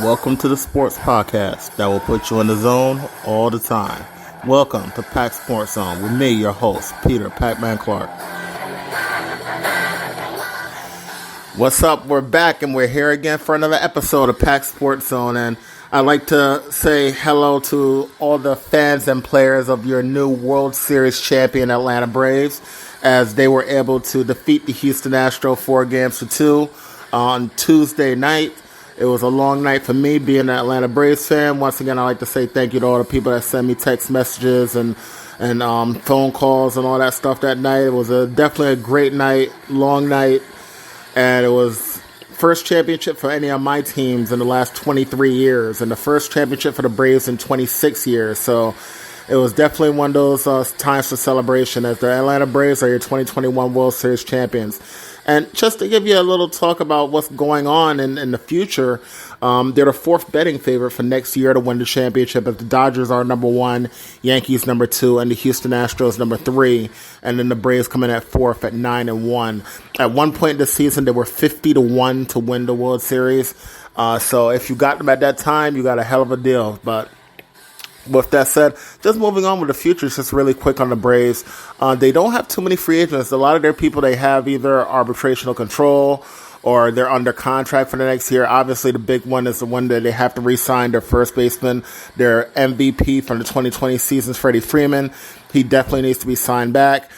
Welcome to the Sports Podcast that will put you in the zone all the time. Welcome to Pac Sports Zone with me, your host, Peter Pacman Clarke. What's up? We're back and we're here again for another episode of Pac Sports Zone. And I'd like to say hello to all the fans and players of your new World Series champion Atlanta Braves as they were able to defeat the Houston Astros 4-2 on Tuesday night. It was a long night for me being an Atlanta Braves fan. Once again, I'd like to say thank you to all the people that sent me text messages and phone calls and all that stuff that night. It was definitely a great night, long night, and it was first championship for any of my teams in the last 23 years and the first championship for the Braves in 26 years. So it was definitely one of those times for celebration as the Atlanta Braves are your 2021 World Series champions. And just to give you a little talk about what's going on in the future, they're the fourth betting favorite for next year to win the championship. If the Dodgers are number 1, Yankees number 2, and the Houston Astros number 3, and then the Braves come in at fourth at 9-1. At one point this season, they were 50-1 to win the World Series. So if you got them at that time, you got a hell of a deal. But with that said, just moving on with the future, just really quick on the Braves. They don't have too many free agents. A lot of their people, they have either arbitrational control or they're under contract for the next year. Obviously, the big one is the one that they have to re-sign their first baseman, their MVP from the 2020 season, Freddie Freeman. He definitely needs to be signed back.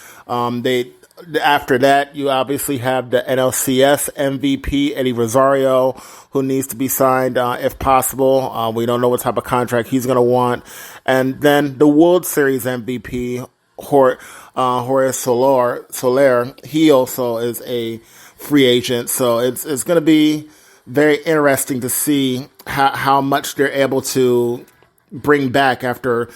After that, you obviously have the NLCS MVP, Eddie Rosario, who needs to be signed if possible. We don't know what type of contract he's going to want. And then the World Series MVP, Jorge Soler, he also is a free agent. So it's going to be very interesting to see how much they're able to bring back after.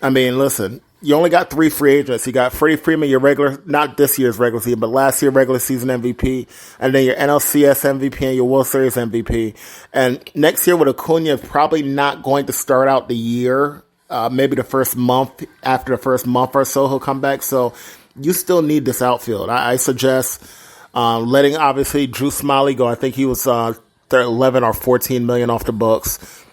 I mean, listen. You only got 3 free agents. You got Freddie Freeman, your regular, not this year's regular season, but last year regular season MVP, and then your NLCS MVP and your World Series MVP. And next year with Acuna, probably not going to start out the year. Maybe the first month, after the first month or so, he'll come back. So you still need this outfield. I suggest letting, obviously, Drew Smyly go. I think he was 11 or 14 million off the books.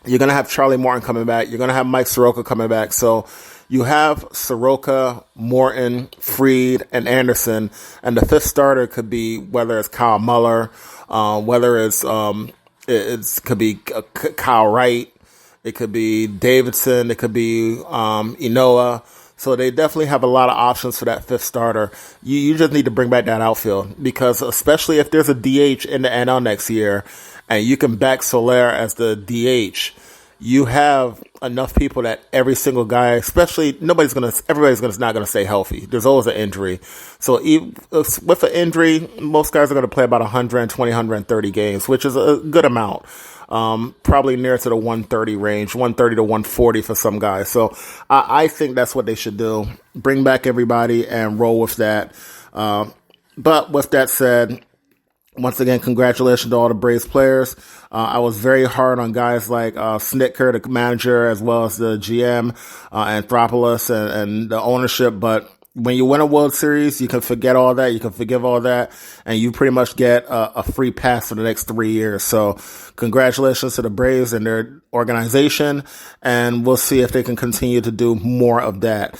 You're going to have Charlie Morton coming back. You're going to have Mike Soroka coming back. So you have Soroka, Morton, Fried, and Anderson, and the fifth starter could be whether it's Kyle Muller, whether it could be Kyle Wright, it could be Davidson, it could be Inoa. So they definitely have a lot of options for that fifth starter. You just need to bring back that outfield because especially if there's a DH in the NL next year, and you can back Soler as the DH. You have enough people that every single guy, especially everybody's not going to stay healthy. There's always an injury. So with an injury, most guys are going to play about 120, 130 games, which is a good amount. Probably near to the 130 range, 130 to 140 for some guys. So I think that's what they should do. Bring back everybody and roll with that. But with that said, once again, congratulations to all the Braves players. I was very hard on guys like Snitker, the manager, as well as the GM, Anthopoulos, and the ownership. But when you win a World Series, you can forget all that. You can forgive all that. And you pretty much get a free pass for the next 3 years. So congratulations to the Braves and their organization. And we'll see if they can continue to do more of that.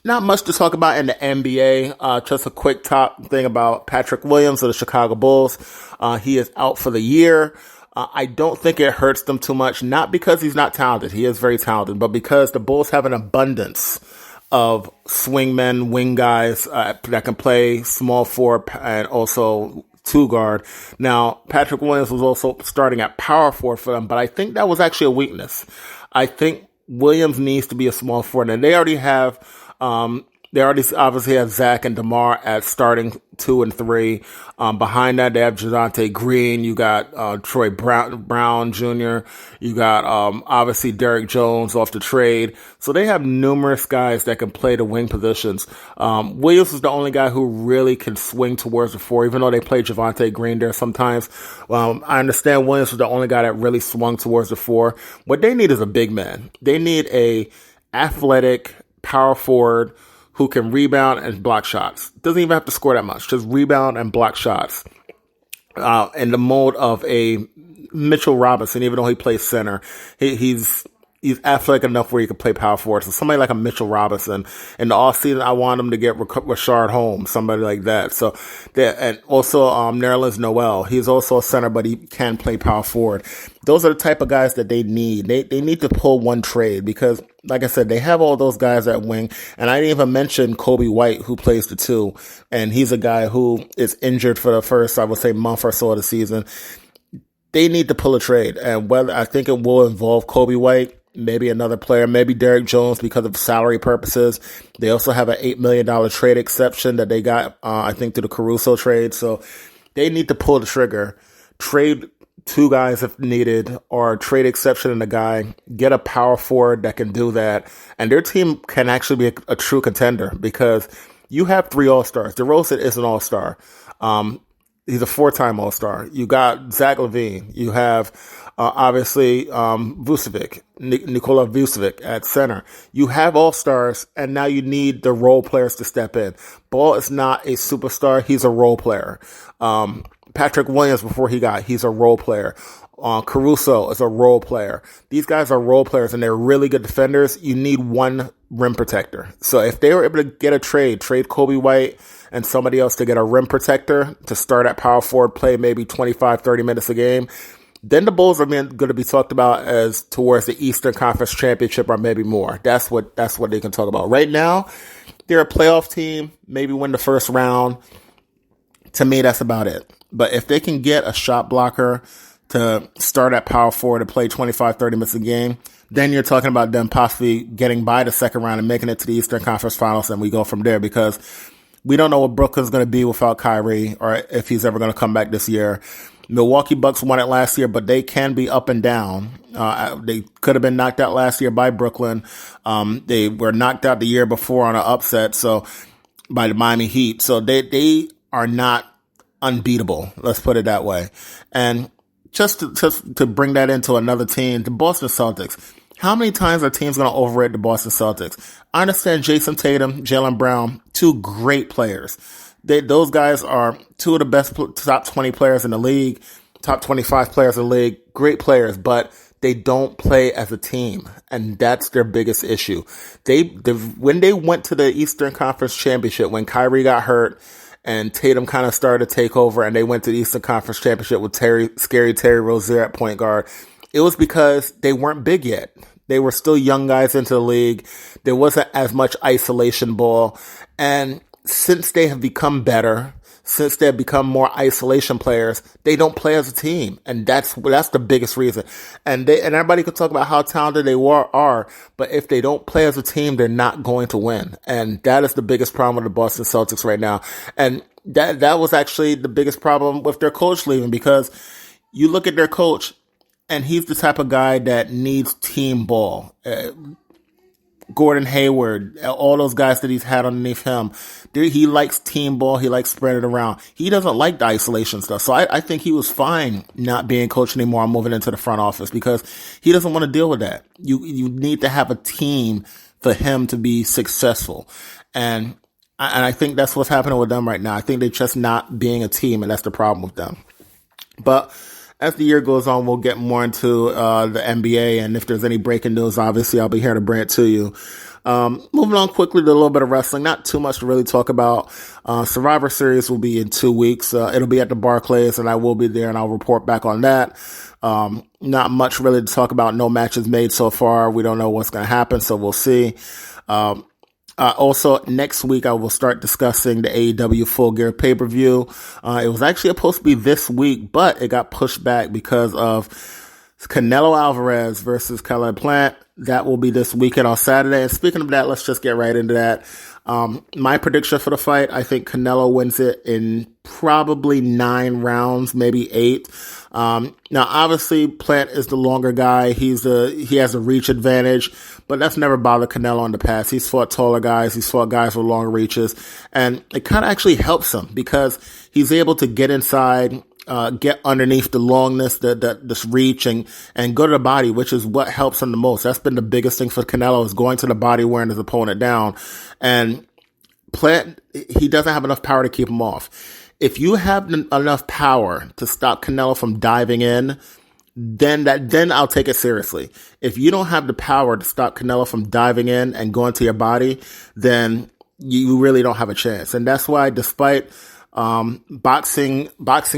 Not much to talk about in the NBA. Just a quick top thing about Patrick Williams of the Chicago Bulls. He is out for the year. I don't think it hurts them too much, not because he's not talented. He is very talented, but because the Bulls have an abundance of swingmen, wing guys that can play small forward and also two guard. Now, Patrick Williams was also starting at power forward for them, but I think that was actually a weakness. I think Williams needs to be a small forward, and they already obviously have Zach and DeMar at starting 2 and 3. Behind that, they have Javonte Green. You got Troy Brown Jr. You got obviously Derek Jones off the trade. So they have numerous guys that can play the wing positions. Williams is the only guy who really can swing towards the 4, even though they play Javonte Green there sometimes. I understand Williams was the only guy that really swung towards the 4. What they need is a big man. They need a athletic power forward who can rebound and block shots. Doesn't even have to score that much. Just rebound and block shots. In the mode of a Mitchell Robinson, even though he plays center, he's athletic enough where he can play power forward. So somebody like a Mitchell Robinson. In the offseason, I want him to get Rashard Holmes, somebody like that. So, and also Nerlens Noel. He's also a center, but he can play power forward. Those are the type of guys that they need. They need to pull one trade because, like I said, they have all those guys at wing. And I didn't even mention Kobe White, who plays the 2. And he's a guy who is injured for the first, I would say, month or so of the season. They need to pull a trade. And whether I think it will involve Kobe White, maybe another player, maybe Derrick Jones because of salary purposes. They also have an $8 million trade exception that they got, I think, through the Caruso trade. So they need to pull the trigger, trade 2 guys if needed, or trade exception in a guy, get a power forward that can do that. And their team can actually be a true contender because you have 3 All-Stars. DeRozan is an All-Star. He's a 4-time All-Star. You got Zach LaVine. You have, obviously, Vucevic, Nikola Vucevic at center. You have All-Stars, and now you need the role players to step in. Ball is not a superstar. He's a role player. Patrick Williams, he's a role player. Caruso is a role player. These guys are role players, and they're really good defenders. You need one rim protector. So if they were able to get a trade Kobe White and somebody else to get a rim protector to start at power forward, play maybe 25, 30 minutes a game, then the Bulls are going to be talked about as towards the Eastern Conference Championship or maybe more. That's what they can talk about. Right now, they're a playoff team, maybe win the first round. To me, that's about it. But if they can get a shot blocker to start at power forward to play 25, 30 minutes a game, then you're talking about them possibly getting by the second round and making it to the Eastern Conference Finals, and we go from there because we don't know what Brooklyn's going to be without Kyrie or if he's ever going to come back this year. Milwaukee Bucks won it last year, but they can be up and down. They could have been knocked out last year by Brooklyn. They were knocked out the year before on an upset, so by the Miami Heat. So they are not unbeatable. Let's put it that way. And just to bring that into another team, the Boston Celtics. How many times are teams going to overrate the Boston Celtics? I understand Jason Tatum, Jaylen Brown, 2 great players. Those guys are 2 of the best top 20 players in the league, top 25 players in the league, great players, but they don't play as a team, and that's their biggest issue. When they went to the Eastern Conference Championship, when Kyrie got hurt and Tatum kind of started to take over, and they went to the Eastern Conference Championship with Scary Terry Rozier at point guard, it was because they weren't big yet. They were still young guys into the league. There wasn't as much isolation ball. And since they have become better, since they've become more isolation players, they don't play as a team. And that's the biggest reason. And everybody could talk about how talented they are, but if they don't play as a team, they're not going to win. And that is the biggest problem with the Boston Celtics right now. And that was actually the biggest problem with their coach leaving, because you look at their coach, and he's the type of guy that needs team ball. Gordon Hayward, all those guys that he's had underneath him, he likes team ball. He likes spreading it around. He doesn't like the isolation stuff. So I think he was fine not being coach anymore and moving into the front office, because he doesn't want to deal with that. You need to have a team for him to be successful. And I think that's what's happening with them right now. I think they're just not being a team, and that's the problem with them. But as the year goes on, we'll get more into the NBA, and if there's any breaking news, obviously I'll be here to bring it to you. Moving on quickly to a little bit of wrestling, not too much to really talk about. Survivor Series will be in 2 weeks. It'll be at the Barclays, and I will be there, and I'll report back on that. Not much really to talk about. No matches made so far. We don't know what's going to happen, so we'll see. Also, next week, I will start discussing the AEW Full Gear pay-per-view. It was actually supposed to be this week, but it got pushed back because of Canelo Alvarez versus Caleb Plant. That will be this weekend on Saturday. And speaking of that, let's just get right into that. My prediction for the fight, I think Canelo wins it in probably 9 rounds, maybe 8. Now, obviously, Plant is the longer guy. He has a reach advantage, but that's never bothered Canelo in the past. He's fought taller guys. He's fought guys with longer reaches, and it kind of actually helps him because he's able to get inside, get underneath the longness, this reach, and go to the body, which is what helps him the most. That's been the biggest thing for Canelo, is going to the body, wearing his opponent down. And Plant, he doesn't have enough power to keep him off. If you have enough power to stop Canelo from diving in then I'll take it seriously. If you don't have the power to stop Canelo from diving in and going to your body, then you really don't have a chance. And that's why, despite boxing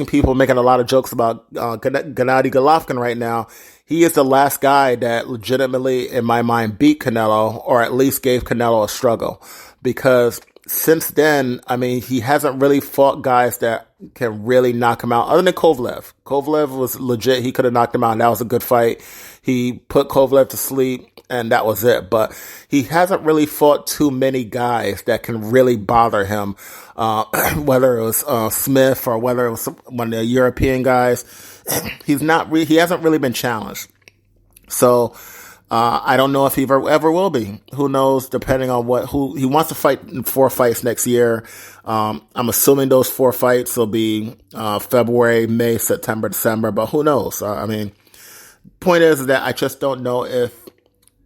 people making a lot of jokes about Gennady Golovkin right now, he is the last guy that legitimately, in my mind, beat Canelo, or at least gave Canelo a struggle. Because since then, I mean, he hasn't really fought guys that can really knock him out, other than Kovalev. Kovalev was legit. He could have knocked him out, and that was a good fight. He put Kovalev to sleep, and that was it. But he hasn't really fought too many guys that can really bother him, whether it was Smith or whether it was one of the European guys. He hasn't really been challenged. So I don't know if he ever will be. Who knows, depending on who he wants to fight in 4 fights next year. I'm assuming those 4 fights will be February, May, September, December, but who knows? I mean, point is that I just don't know if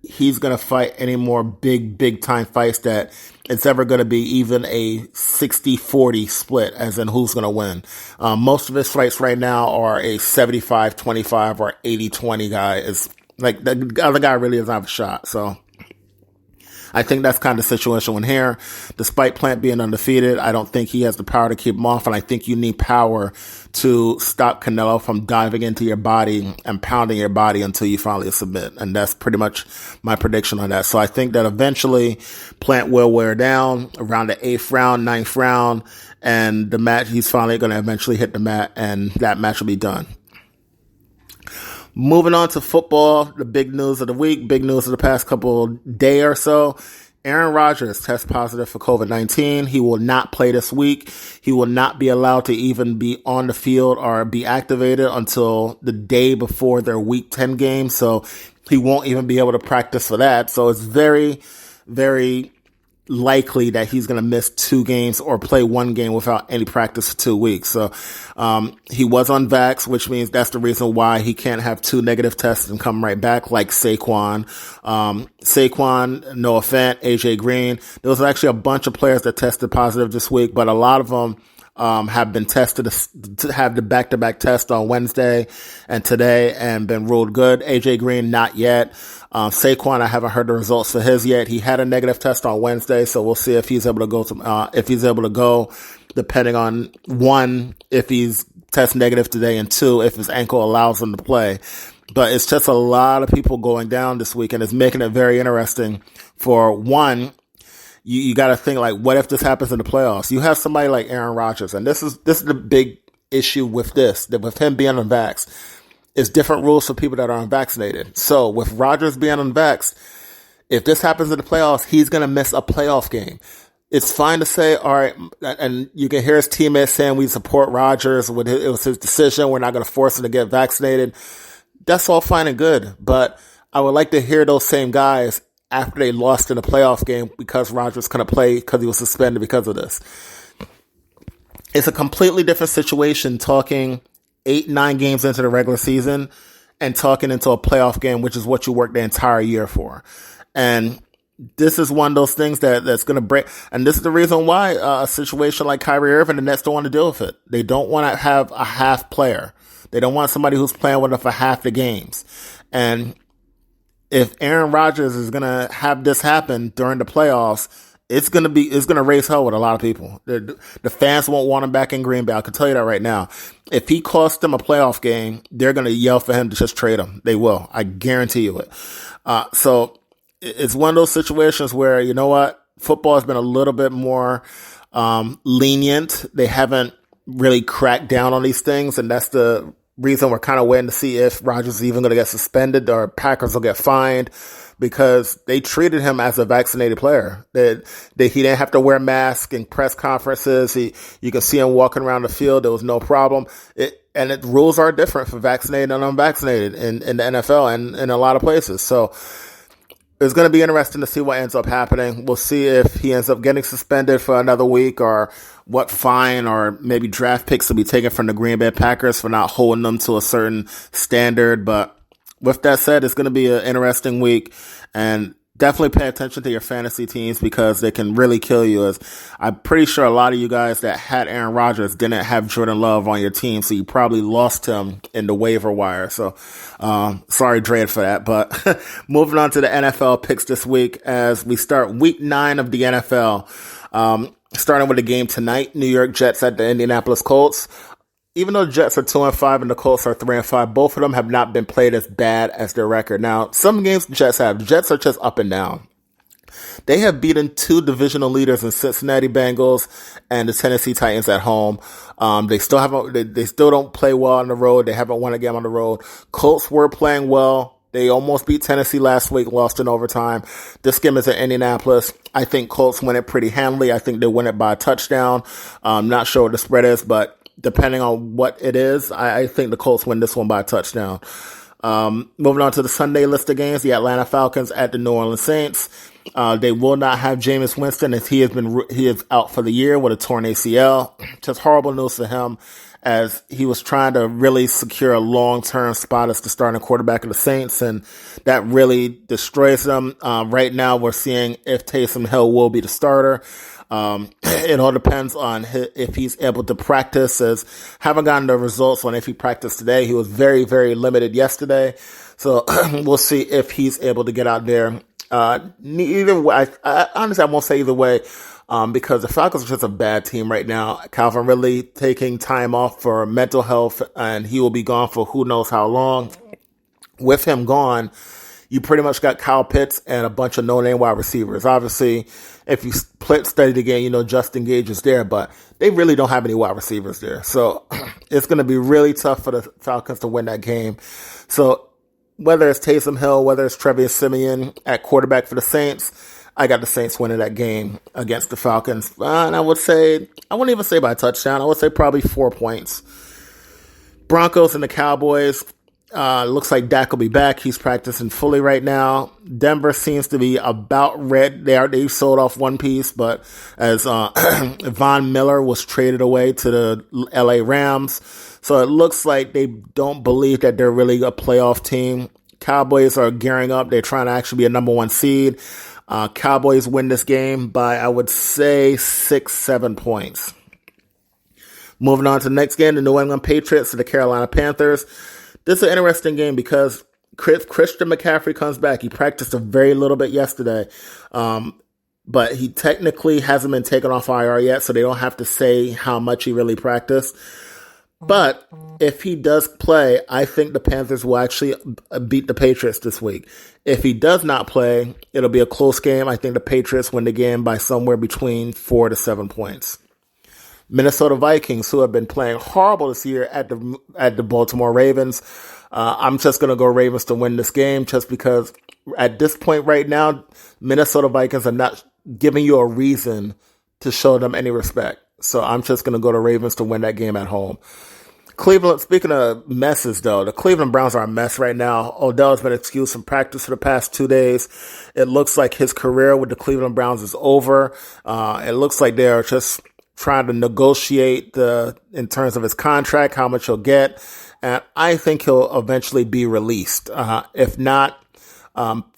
he's going to fight any more big time fights that it's ever going to be even a 60-40 split, as in who's going to win. Most of his fights right now are a 75-25 or 80-20 guy. Is like the other guy really doesn't have a shot. So I think that's kind of the situation when here, despite Plant being undefeated, I don't think he has the power to keep him off. And I think you need power to stop Canelo from diving into your body and pounding your body until you finally submit. And that's pretty much my prediction on that. So I think that eventually Plant will wear down around the 8th round, 9th round, and the match, he's finally going to eventually hit the mat, and that match will be done. Moving on to football, the big news of the week, big news of the past couple day or so. Aaron Rodgers tests positive for COVID-19. He will not play this week. He will not be allowed to even be on the field or be activated until the day before their Week 10 game. So he won't even be able to practice for that. So it's very, very likely that he's going to miss 2 games or play 1 game without any practice for 2 weeks. So, he was on vax, which means that's the reason why he can't have 2 negative tests and come right back, like Saquon, Noah Fant, AJ Green. There was actually a bunch of players that tested positive this week, but a lot of them have been tested to have the back-to-back test on Wednesday and today and been ruled good. AJ Green, not yet. Saquon, I haven't heard the results for his yet. He had a negative test on Wednesday, so we'll see if he's able to go, depending on 1, if he's test negative today, and 2, if his ankle allows him to play. But it's just a lot of people going down this week, and it's making it very interesting. For 1, you got to think, like, what if this happens in the playoffs? You have somebody like Aaron Rodgers, and this is the big issue with this, that with him being unvaxxed. It's different rules for people that are unvaccinated. So with Rodgers being unvaxxed, if this happens in the playoffs, he's going to miss a playoff game. It's fine to say, all right, and you can hear his teammates saying we support Rodgers. It was his decision. We're not going to force him to get vaccinated. That's all fine and good. But I would like to hear those same guys after they lost in a playoff game because Rodgers couldn't play because he was suspended because of this. It's a completely different situation talking 8-9 games into the regular season and talking into a playoff game, which is what you work the entire year for. And this is one of those things that's going to break. And this is the reason why a situation like Kyrie Irving, the Nets don't want to deal with it. They don't want to have a half player. They don't want somebody who's playing with them for half the games. And if Aaron Rodgers is going to have this happen during the playoffs, it's going to raise hell with a lot of people. The fans won't want him back in Green Bay. I can tell you that right now. If he costs them a playoff game, they're going to yell for him to just trade him. They will. I guarantee you it. So it's one of those situations where, you know what? Football has been a little bit more lenient. They haven't really cracked down on these things, and that's the reason we're kind of waiting to see if Rodgers is even going to get suspended or Packers will get fined, because they treated him as a vaccinated player. That he didn't have to wear masks in press conferences. You can see him walking around the field. There was no problem. The rules are different for vaccinated and unvaccinated in the NFL and in a lot of places. So it's going to be interesting to see what ends up happening. We'll see if he ends up getting suspended for another week or what fine or maybe draft picks will be taken from the Green Bay Packers for not holding them to a certain standard. But with that said, it's going to be an interesting week. And Definitely pay attention to your fantasy teams because they can really kill you. As I'm pretty sure a lot of you guys that had Aaron Rodgers didn't have Jordan Love on your team, so you probably lost him in the waiver wire. So, sorry, Dre, for that. But moving on to the NFL picks this week as we start week 9 of the NFL. Starting with the game tonight, New York Jets at the Indianapolis Colts. Even though the Jets are 2-5 and the Colts are 3-5, both of them have not been played as bad as their record. Now, some games the Jets have. The Jets are just up and down. They have beaten 2 divisional leaders in Cincinnati Bengals and the Tennessee Titans at home. They still don't play well on the road. They haven't won a game on the road. Colts were playing well. They almost beat Tennessee last week, lost in overtime. This game is in Indianapolis. I think Colts win it pretty handily. I think they win it by a touchdown. I'm not sure what the spread is, but depending on what it is, I think the Colts win this one by a touchdown. Moving on to the Sunday list of games, the Atlanta Falcons at the New Orleans Saints. They will not have Jameis Winston as he is out for the year with a torn ACL. Just horrible news for him as he was trying to really secure a long-term spot as the starting quarterback of the Saints, and that really destroys them. Right now we're seeing if Taysom Hill will be the starter. It all depends on if he's able to practice, as haven't gotten the results on if he practiced today. He was very, very limited yesterday. So we'll see if he's able to get out there. Either way, honestly, I won't say either way, because the Falcons are just a bad team right now. Calvin Ridley taking time off for mental health, and he will be gone for who knows how long. With him gone, you pretty much got Kyle Pitts and a bunch of no-name wide receivers. Obviously, if you study the game, you know Justin Gage is there, but they really don't have any wide receivers there. So it's going to be really tough for the Falcons to win that game. So whether it's Taysom Hill, whether it's Trevius Simeon at quarterback for the Saints, I got the Saints winning that game against the Falcons. And I wouldn't even say by a touchdown. I would say probably 4 points. Broncos and the Cowboys. Looks like Dak will be back. He's practicing fully right now. Denver seems to be about red. They sold off one piece, but as Von Miller was traded away to the LA Rams. So it looks like they don't believe that they're really a playoff team. Cowboys are gearing up. They're trying to actually be a number 1 seed. Cowboys win this game by, I would say, 6-7 points. Moving on to the next game, the New England Patriots to the Carolina Panthers. This is an interesting game because Christian McCaffrey comes back. He practiced a very little bit yesterday, but he technically hasn't been taken off IR yet, so they don't have to say how much he really practiced. But if he does play, I think the Panthers will actually beat the Patriots this week. If he does not play, it'll be a close game. I think the Patriots win the game by somewhere between 4 to 7 points. Minnesota Vikings, who have been playing horrible this year at the Baltimore Ravens. I'm just going to go Ravens to win this game just because at this point right now, Minnesota Vikings are not giving you a reason to show them any respect. So I'm just going to go to Ravens to win that game at home. Cleveland, speaking of messes though, the Cleveland Browns are a mess right now. Odell has been excused from practice for the past 2 days. It looks like his career with the Cleveland Browns is over. It looks like they're just trying to negotiate in terms of his contract, how much he'll get. And I think he'll eventually be released. If not,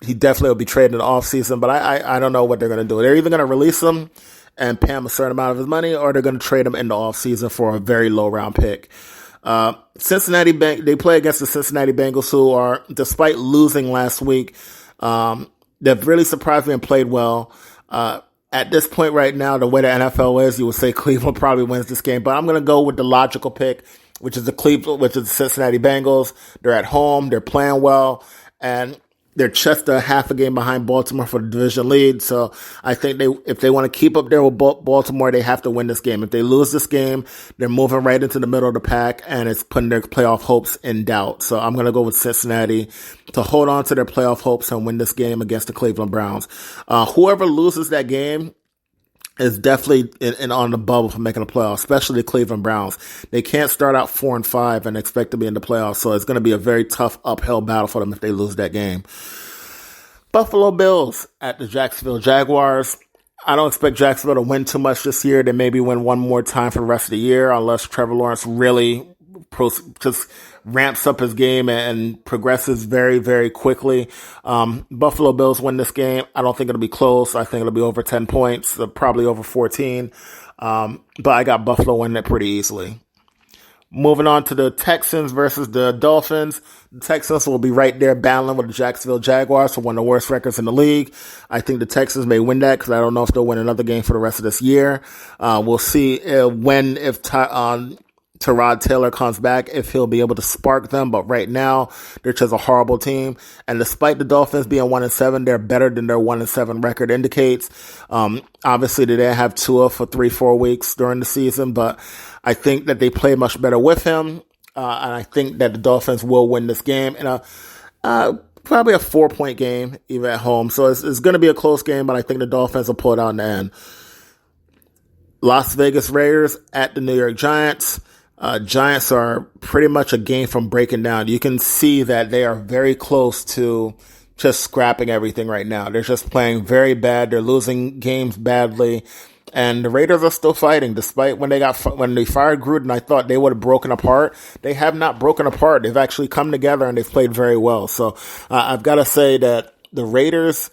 he definitely will be traded in the offseason, but I don't know what they're going to do. They're either going to release him and pay him a certain amount of his money, or they're going to trade him in the offseason for a very low round pick. They play against the Cincinnati Bengals, who are, despite losing last week, they've really surprised me and played well. At this point right now, the way the NFL is, you would say Cleveland probably wins this game, but I'm going to go with the logical pick, which is the Cincinnati Bengals. They're at home, they're playing well, and they're just a half a game behind Baltimore for the division lead. So I think if they want to keep up there with Baltimore, they have to win this game. If they lose this game, they're moving right into the middle of the pack, and it's putting their playoff hopes in doubt. So I'm going to go with Cincinnati to hold on to their playoff hopes and win this game against the Cleveland Browns. Whoever loses that game is definitely on the bubble for making the playoffs, especially the Cleveland Browns. They can't start out 4-5 and expect to be in the playoffs, so it's going to be a very tough uphill battle for them if they lose that game. Buffalo Bills at the Jacksonville Jaguars. I don't expect Jacksonville to win too much this year. They maybe win one more time for the rest of the year unless Trevor Lawrence really just ramps up his game and progresses very, very quickly. Buffalo Bills win this game. I don't think it'll be close. I think it'll be over 10 points, probably over 14. But I got Buffalo winning it pretty easily. Moving on to the Texans versus the Dolphins. The Texans will be right there battling with the Jacksonville Jaguars for one of the worst records in the league. I think the Texans may win that because I don't know if they'll win another game for the rest of this year. We'll see if Tyrod Taylor comes back, if he'll be able to spark them. But right now, they're just a horrible team. And despite the Dolphins being 1-7, they're better than their 1-7 record indicates. Obviously, they didn't have Tua for 3-4 weeks during the season, but I think that they play much better with him. And I think that the Dolphins will win this game in probably a 4-point game, even at home. So it's going to be a close game, but I think the Dolphins will pull it out in the end. Las Vegas Raiders at the New York Giants. Giants are pretty much a game from breaking down. You can see that they are very close to just scrapping everything right now. They're just playing very bad. They're losing games badly. And the Raiders are still fighting, despite when they fired Gruden, I thought they would have broken apart. They have not broken apart. They've actually come together and they've played very well. So I've got to say that the Raiders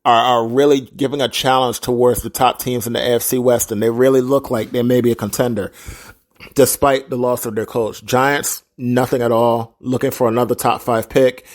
are really giving a challenge towards the top teams in the AFC West, and they really look like they may be a contender, despite the loss of their coach. Giants, nothing at all, looking for another top 5 pick.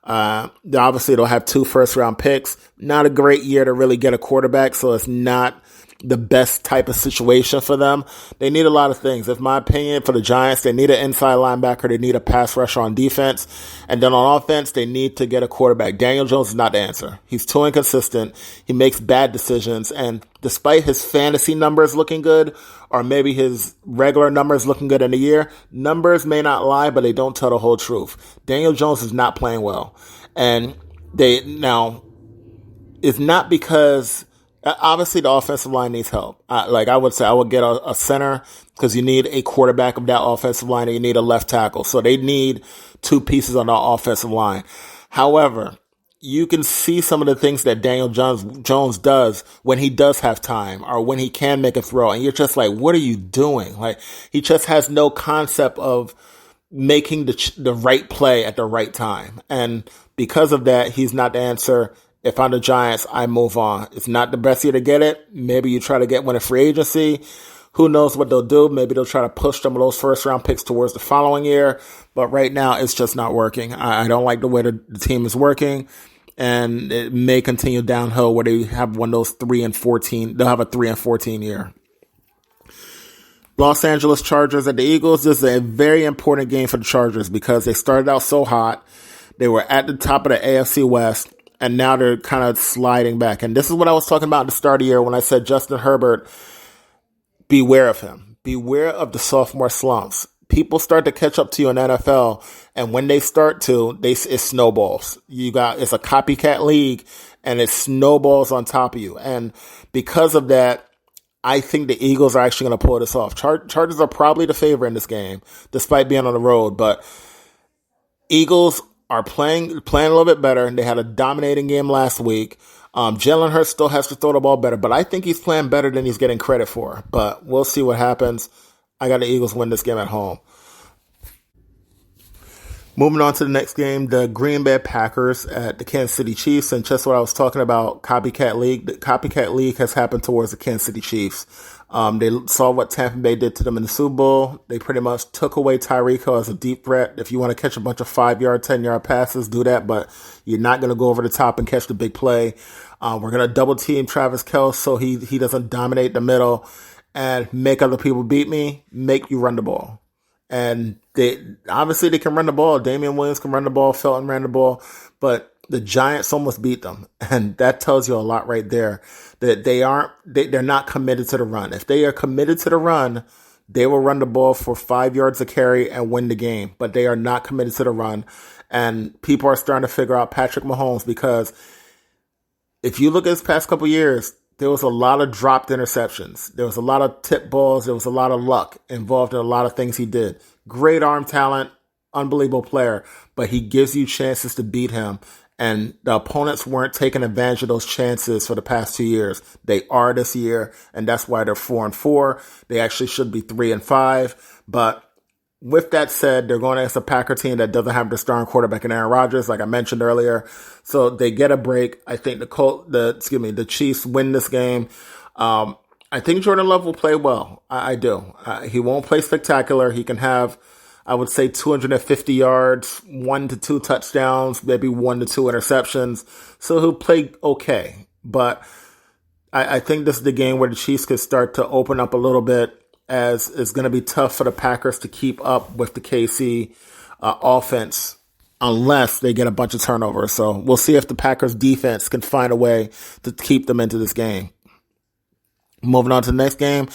Obviously, they'll have 2 first-round picks. Not a great year to really get a quarterback, so it's not the best type of situation for them. They need a lot of things. In my opinion, for the Giants, they need an inside linebacker. They need a pass rusher on defense. And then on offense, they need to get a quarterback. Daniel Jones is not the answer. He's too inconsistent. He makes bad decisions. And despite his fantasy numbers looking good, or maybe his regular numbers looking good in the year, numbers may not lie, but they don't tell the whole truth. Daniel Jones is not playing well. And it's not because... Obviously, the offensive line needs help. I would say I would get a center because you need a quarterback of that offensive line and you need a left tackle. So they need 2 pieces on the offensive line. However, you can see some of the things that Daniel Jones does when he does have time or when he can make a throw. And you're just like, what are you doing? Like, he just has no concept of making the right play at the right time. And because of that, he's not the answer. If I'm the Giants, I move on. It's not the best year to get it. Maybe you try to get one in free agency. Who knows what they'll do? Maybe they'll try to push some of those first-round picks towards the following year. But right now, it's just not working. I don't like the way the team is working. And it may continue downhill where they have one of those 3-14. They'll have a 3-14 year. Los Angeles Chargers at the Eagles. This is a very important game for the Chargers because they started out so hot. They were at the top of the AFC West. And now they're kind of sliding back. And this is what I was talking about at the start of the year when I said Justin Herbert, beware of him. Beware of the sophomore slumps. People start to catch up to you in the NFL, and when they start to, it snowballs. It's a copycat league, and it snowballs on top of you. And because of that, I think the Eagles are actually going to pull this off. Chargers are probably the favorite in this game, despite being on the road. But Eagles are playing a little bit better. They had a dominating game last week. Jalen Hurts still has to throw the ball better, but I think he's playing better than he's getting credit for. But we'll see what happens. I got the Eagles win this game at home. Moving on to the next game, the Green Bay Packers at the Kansas City Chiefs. And just what I was talking about, Copycat League. The Copycat League has happened towards the Kansas City Chiefs. They saw what Tampa Bay did to them in the Super Bowl. They pretty much took away Tyreek Hill as a deep threat. If you want to catch a bunch of 5-yard, 10-yard passes, do that. But you're not going to go over the top and catch the big play. We're going to double team Travis Kelce so he doesn't dominate the middle and make other people beat me, make you run the ball. And they can run the ball. Damian Williams can run the ball. Felton ran the ball. But the Giants almost beat them. And that tells you a lot right there. That they're not committed to the run. If they are committed to the run, they will run the ball for 5 yards a carry and win the game. But they are not committed to the run. And people are starting to figure out Patrick Mahomes because if you look at his past couple years, there was a lot of dropped interceptions. There was a lot of tip balls. There was a lot of luck involved in a lot of things he did. Great arm talent, unbelievable player, but he gives you chances to beat him. And the opponents weren't taking advantage of those chances for the past 2 years. They are this year, and that's why they're 4-4. They actually should be 3-5. But With that said, they're going against a Packer team that doesn't have the starting quarterback in Aaron Rodgers, like I mentioned earlier. So they get a break. I think the Chiefs win this game. I think Jordan Love will play well. I do. He won't play spectacular. He can have, I would say, 250 yards, 1 to 2 touchdowns, maybe 1 to 2 interceptions. So he'll play okay. But I think this is the game where the Chiefs could start to open up a little bit, as it's going to be tough for the Packers to keep up with the KC offense unless they get a bunch of turnovers. So we'll see if the Packers defense can find a way to keep them into this game. Moving on to the next game,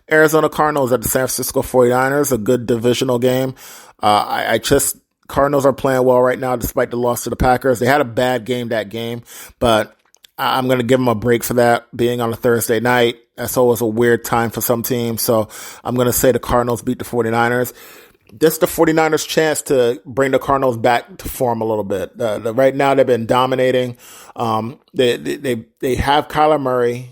Arizona Cardinals at the San Francisco 49ers, a good divisional game. Cardinals are playing well right now despite the loss to the Packers. They had a bad game that game, but I'm going to give them a break for that being on a Thursday night. That's always a weird time for some teams. So I'm going to say the Cardinals beat the 49ers. This is the 49ers' chance to bring the Cardinals back to form a little bit. Right now they've been dominating. They have Kyler Murray.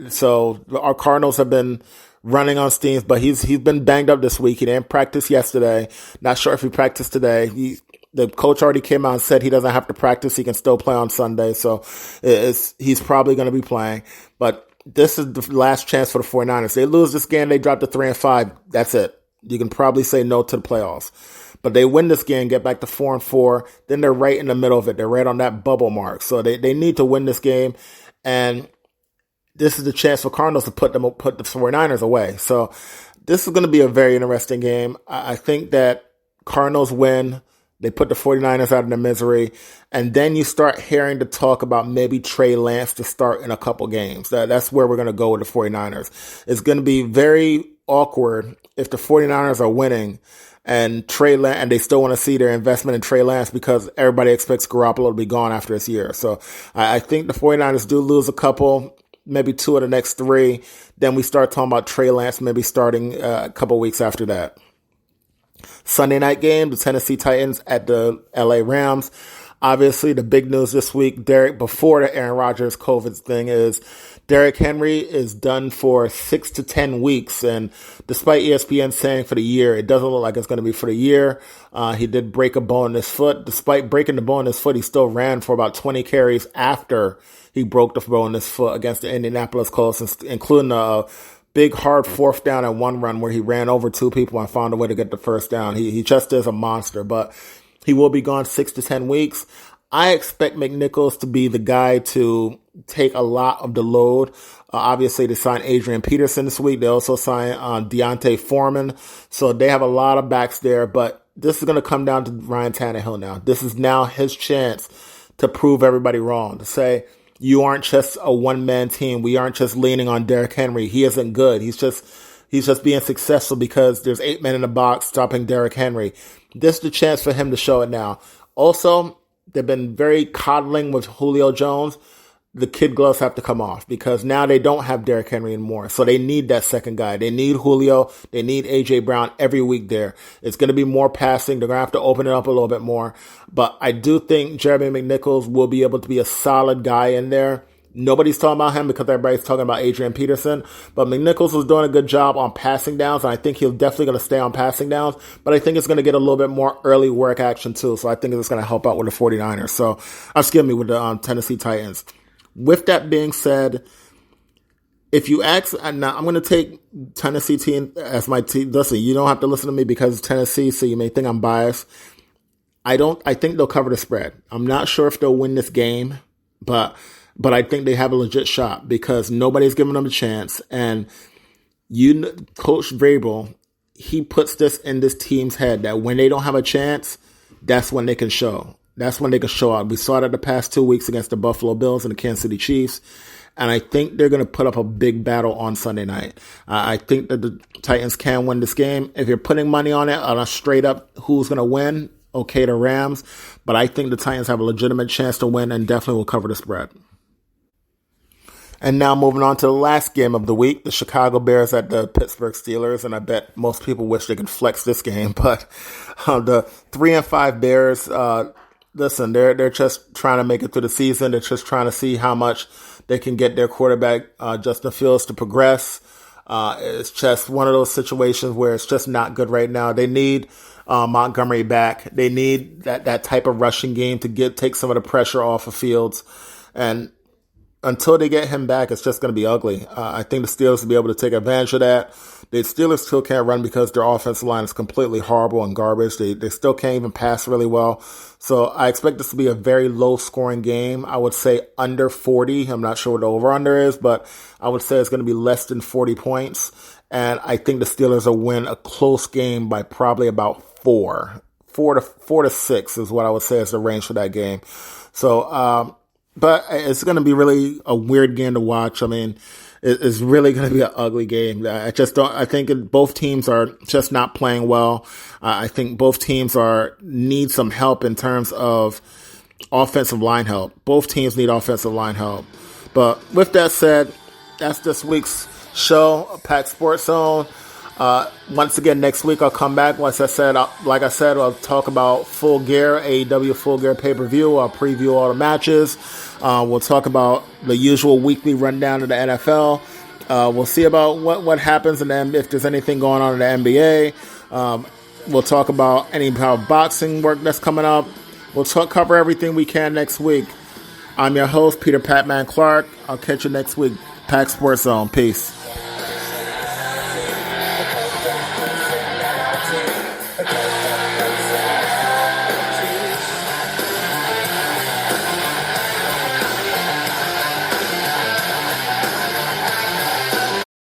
So our Cardinals have been running on steams, but he's been banged up this week. He didn't practice yesterday. Not sure if he practiced today. The coach already came out and said he doesn't have to practice. He can still play on Sunday. So he's probably going to be playing. But this is the last chance for the 49ers. They lose this game, they drop to 3-5. That's it. You can probably say no to the playoffs. But they win this game, get back to 4-4. Then they're right in the middle of it. They're right on that bubble mark. So they need to win this game. And this is the chance for Cardinals to put the 49ers away. So this is going to be a very interesting game. I think that Cardinals win. They put the 49ers out of their misery. And then you start hearing the talk about maybe Trey Lance to start in a couple games. That's where we're going to go with the 49ers. It's going to be very awkward if the 49ers are winning and Trey Lance, and they still want to see their investment in Trey Lance because everybody expects Garoppolo to be gone after this year. So I think the 49ers do lose a couple, maybe 2 of the next 3. Then we start talking about Trey Lance maybe starting a couple weeks after that. Sunday night game, the Tennessee Titans at the LA Rams. Obviously, the big news this week, before the Aaron Rodgers COVID thing, is Derrick Henry is done for 6 to 10 weeks. And despite ESPN saying for the year, it doesn't look like it's going to be for the year. He did break a bone in his foot. Despite breaking the bone in his foot, he still ran for about 20 carries after he broke the bone in his foot against the Indianapolis Colts, including a big, hard 4th down and 1 run where he ran over 2 people and found a way to get the first down. He just is a monster, but he will be gone 6 to 10 weeks. I expect McNichols to be the guy to take a lot of the load. Obviously, they signed Adrian Peterson this week. They also signed Deontay Foreman. So they have a lot of backs there, but this is going to come down to Ryan Tannehill now. This is now his chance to prove everybody wrong, to say, you aren't just a one-man team. We aren't just leaning on Derrick Henry. He isn't good. He's just being successful because there's 8 men in the box stopping Derrick Henry. This is the chance for him to show it now. Also, they've been very coddling with Julio Jones. The kid gloves have to come off because now they don't have Derrick Henry anymore. So they need that second guy. They need Julio. They need A.J. Brown every week there. It's going to be more passing. They're going to have to open it up a little bit more. But I do think Jeremy McNichols will be able to be a solid guy in there. Nobody's talking about him because everybody's talking about Adrian Peterson. But McNichols was doing a good job on passing downs, and I think he's definitely going to stay on passing downs. But I think it's going to get a little bit more early work action too. So I think it's going to help out with the 49ers. So, with the Tennessee Titans. With that being said, if you ask, now I'm going to take Tennessee team as my team. Listen, you don't have to listen to me because it's Tennessee, so you may think I'm biased. I think they'll cover the spread. I'm not sure if they'll win this game, but I think they have a legit shot because nobody's giving them a chance. And Coach Vrabel, he puts this in this team's head that when they don't have a chance, that's when they can show. That's when they can show out. We saw it the past 2 weeks against the Buffalo Bills and the Kansas City Chiefs. And I think they're going to put up a big battle on Sunday night. I think that the Titans can win this game. If you're putting money on it, on a straight up who's going to win, okay, the Rams. But I think the Titans have a legitimate chance to win and definitely will cover the spread. And now moving on to the last game of the week, the Chicago Bears at the Pittsburgh Steelers. And I bet most people wish they could flex this game. But the 3-5 Bears, listen, they're just trying to make it through the season. They're just trying to see how much they can get their quarterback, Justin Fields, to progress. It's just one of those situations where it's just not good right now. They need Montgomery back. They need that type of rushing game to take some of the pressure off of Fields. And until they get him back, it's just going to be ugly. I think the Steelers will be able to take advantage of that. The Steelers still can't run because their offensive line is completely horrible and garbage. They still can't even pass really well. So I expect this to be a very low-scoring game. I would say under 40. I'm not sure what the over-under is, but I would say it's going to be less than 40 points. And I think the Steelers will win a close game by probably about 4 to 6 is what I would say is the range for that game. So, but it's going to be really a weird game to watch. I mean, it's really going to be an ugly game. I think both teams are just not playing well. I think both teams need some help in terms of offensive line help. Both teams need offensive line help. But with that said, that's this week's show, Pack Sports Zone. Once again, next week I'll come back. Like I said, I'll talk about Full Gear, AEW Full Gear pay-per-view. I'll preview all the matches. We'll talk about the usual weekly rundown of the NFL. We'll see about what happens and then if there's anything going on in the NBA. We'll talk about any kind of boxing work that's coming up. We'll cover everything we can next week. I'm your host, Peter Pacman Clarke. I'll catch you next week. Pack Sports Zone. Peace.